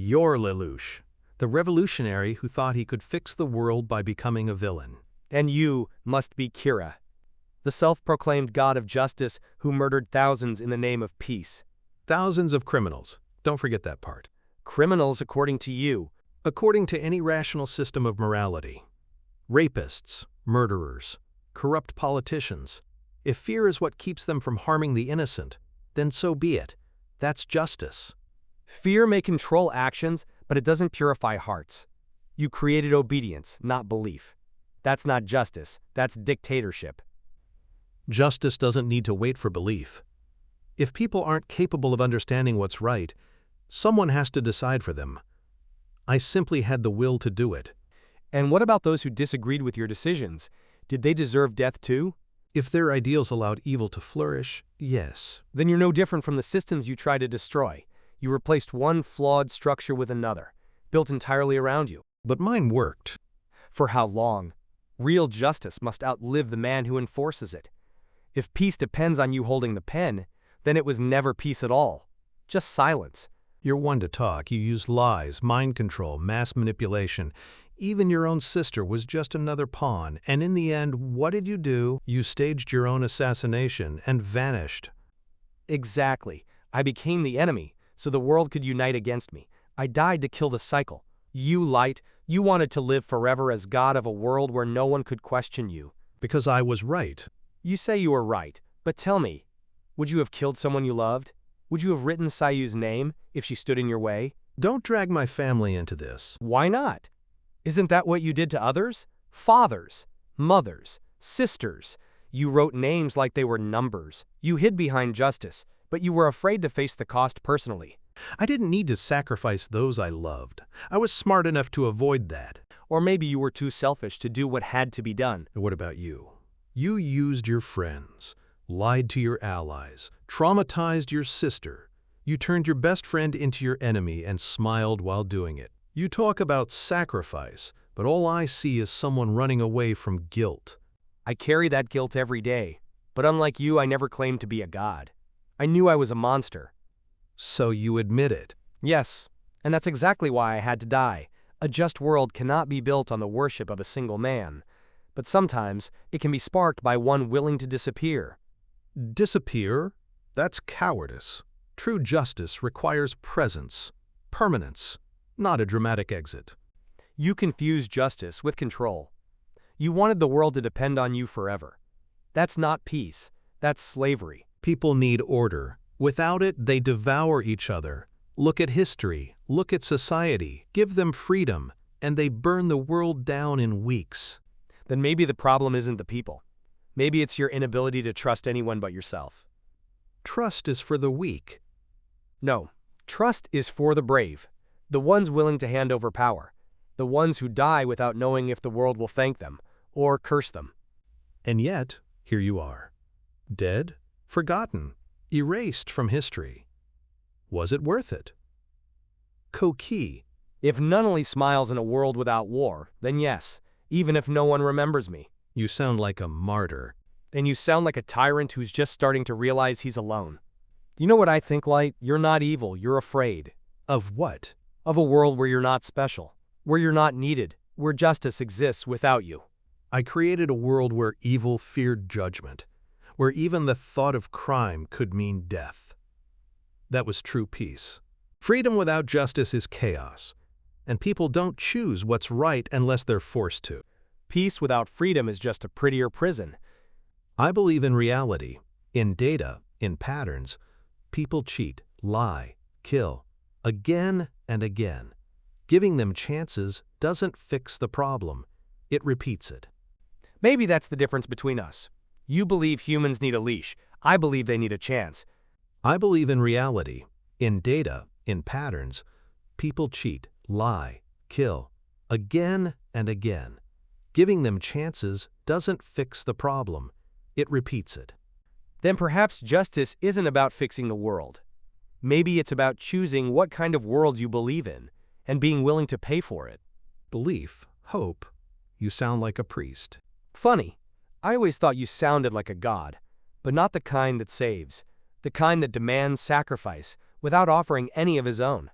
You're Lelouche, the revolutionary who thought he could fix the world by becoming a villain. And you must be Kira, the self-proclaimed god of justice who murdered thousands in the name of peace. Thousands of criminals. Don't forget that part. Criminals according to you. According to any rational system of morality. Rapists, murderers, corrupt politicians. If fear is what keeps them from harming the innocent, then so be it. That's justice. Fear may control actions, but it doesn't purify hearts. You created obedience, not belief. That's not justice, that's dictatorship. Justice doesn't need to wait for belief. If people aren't capable of understanding what's right, someone has to decide for them. I simply had the will to do it. And what about those who disagreed with your decisions? Did they deserve death too? If their ideals allowed evil to flourish, yes. Then you're no different from the systems you try to destroy. You replaced one flawed structure with another, built entirely around you. But mine worked. For how long? Real justice must outlive the man who enforces it. If peace depends on you holding the pen, then it was never peace at all. Just silence. You're one to talk. You used lies, mind control, mass manipulation. Even your own sister was just another pawn. And in the end, what did you do? You staged your own assassination and vanished. Exactly. I became the enemy, so the world could unite against me. I died to kill the cycle. You, Light, you wanted to live forever as god of a world where no one could question you. Because I was right. You say you were right, but tell me, would you have killed someone you loved? Would you have written Sayu's name if she stood in your way? Don't drag my family into this. Why not? Isn't that what you did to others? Fathers, mothers, sisters. You wrote names like they were numbers. You hid behind justice, but you were afraid to face the cost personally. I didn't need to sacrifice those I loved. I was smart enough to avoid that. Or maybe you were too selfish to do what had to be done. What about you? You used your friends, lied to your allies, traumatized your sister. You turned your best friend into your enemy and smiled while doing it. You talk about sacrifice, but all I see is someone running away from guilt. I carry that guilt every day, but unlike you, I never claimed to be a god. I knew I was a monster. So you admit it? Yes, and that's exactly why I had to die. A just world cannot be built on the worship of a single man, but sometimes it can be sparked by one willing to disappear. Disappear? That's cowardice. True justice requires presence, permanence, not a dramatic exit. You confuse justice with control. You wanted the world to depend on you forever. That's not peace. That's slavery. People need order. Without it, they devour each other. Look at history. Look at society. Give them freedom, and they burn the world down in weeks. Then maybe the problem isn't the people. Maybe it's your inability to trust anyone but yourself. Trust is for the weak. No, trust is for the brave. The ones willing to hand over power. The ones who die without knowing if the world will thank them or curse them. And yet, here you are. Dead, forgotten, erased from history. Was it worth it? Coquille. If Nunnally smiles in a world without war, then yes, even if no one remembers me. You sound like a martyr. And you sound like a tyrant who's just starting to realize he's alone. You know what I think, Light? You're not evil, you're afraid. Of what? Of a world where you're not special, where you're not needed, where justice exists without you. I created a world where evil feared judgment, where even the thought of crime could mean death. That was true peace. Freedom without justice is chaos, and people don't choose what's right unless they're forced to. Peace without freedom is just a prettier prison. I believe in reality, in data, in patterns. People cheat, lie, kill, again and again. Giving them chances doesn't fix the problem. It repeats it. Maybe that's the difference between us. You believe humans need a leash. I believe they need a chance. I believe in reality, in data, in patterns. People cheat, lie, kill, again and again. Giving them chances doesn't fix the problem. It repeats it. Then perhaps justice isn't about fixing the world. Maybe it's about choosing what kind of world you believe in and being willing to pay for it. Belief, hope. You sound like a priest. Funny. I always thought you sounded like a god, but not the kind that saves, the kind that demands sacrifice without offering any of his own.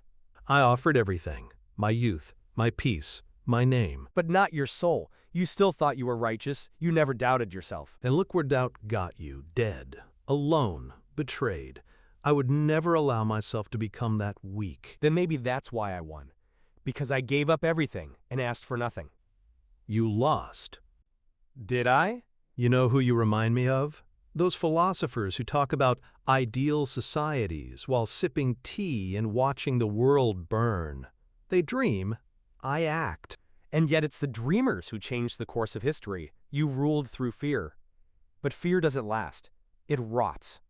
I offered everything. My youth, my peace, my name. But not your soul. You still thought you were righteous. You never doubted yourself. And look where doubt got you, dead, alone, betrayed. I would never allow myself to become that weak. Then maybe that's why I won. Because I gave up everything and asked for nothing. You lost. Did I? You know who you remind me of? Those philosophers who talk about ideal societies while sipping tea and watching the world burn. They dream, I act. And yet it's the dreamers who changed the course of history. You ruled through fear. But fear doesn't last. It rots.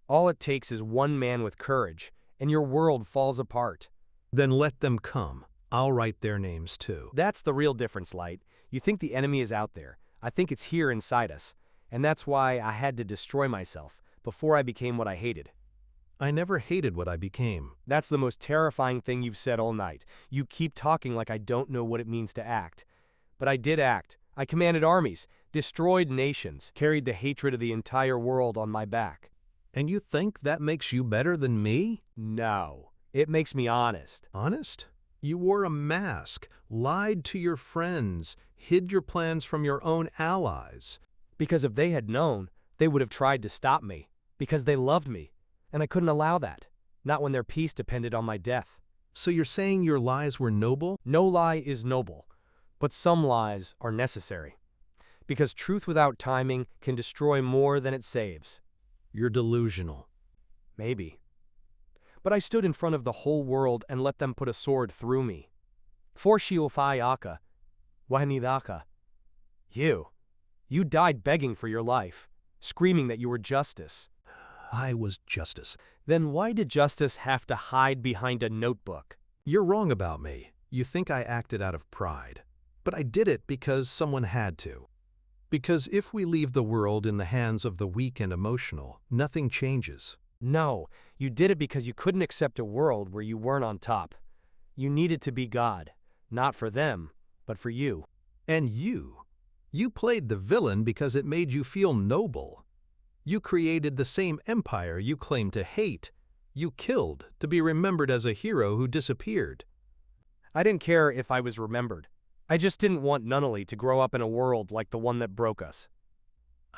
All it takes is one man with courage, and your world falls apart. Then let them come. I'll write their names too. That's the real difference, Light. You think the enemy is out there. I think it's here inside us. And that's why I had to destroy myself before I became what I hated. I never hated what I became. That's the most terrifying thing you've said all night. You keep talking like I don't know what it means to act. But I did act. I commanded armies, destroyed nations, carried the hatred of the entire world on my back. And you think that makes you better than me? No, it makes me honest. Honest? You wore a mask, lied to your friends, hid your plans from your own allies. Because if they had known, they would have tried to stop me. Because they loved me. And I couldn't allow that. Not when their peace depended on my death. So you're saying your lies were noble? No lie is noble. But some lies are necessary. Because truth without timing can destroy more than it saves. You're delusional. Maybe. But I stood in front of the whole world and let them put a sword through me. For Shiofayaka, Wahanidaka. You died begging for your life, screaming that you were justice. I was justice. Then why did justice have to hide behind a notebook? You're wrong about me. You think I acted out of pride. But I did it because someone had to. Because if we leave the world in the hands of the weak and emotional, nothing changes. No, you did it because you couldn't accept a world where you weren't on top. You needed to be God, not for them, but for you. And you played the villain because it made you feel noble. You created the same empire you claim to hate. You killed to be remembered as a hero who disappeared. I didn't care if I was remembered. I just didn't want Nunnally to grow up in a world like the one that broke us.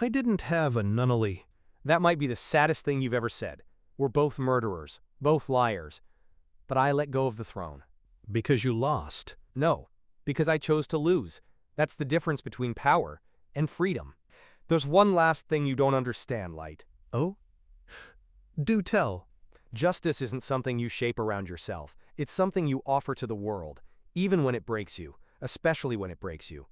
I didn't have a Nunnally. That might be the saddest thing you've ever said. We're both murderers, both liars. But I let go of the throne. Because you lost. No, because I chose to lose. That's the difference between power and freedom. There's one last thing you don't understand, Light. Oh? Do tell. Justice isn't something you shape around yourself. It's something you offer to the world, even when it breaks you. Especially when it breaks you.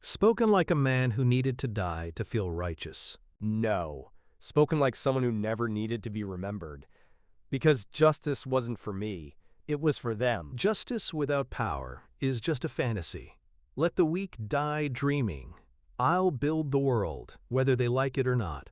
Spoken like a man who needed to die to feel righteous. No, spoken like someone who never needed to be remembered. Because justice wasn't for me, it was for them. Justice without power is just a fantasy. Let the weak die dreaming. I'll build the world, whether they like it or not.